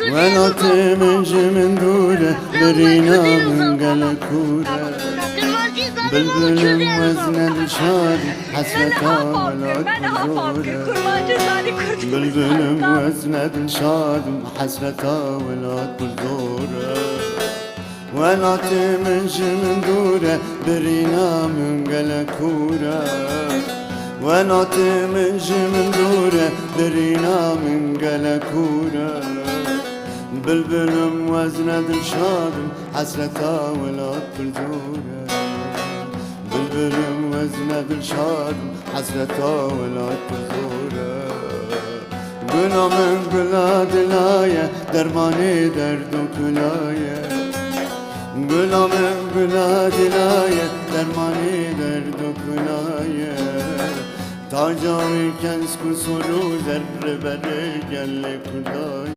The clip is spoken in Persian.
ولاتي من جمن دوره برينا من قلكوره بلبل وزن الشادي حسرتها ولات بزوره بلبل وزن الشادي حسرتها ولات بزوره ولاتي من جمن دوره برينا من قلكوره ولاتي من جمن دوره برينا من قلكوره بلبل وزن الشادي حسرتها ولات بزوره بلبل وزن الشادي حسرتها ولات بزوره گلا من گلا دلایه درمانی درد و کلایه گلا من گلا دلایه درمانی درد و کلایه تا جایی کنس کو سرو ذره بره گل کلایه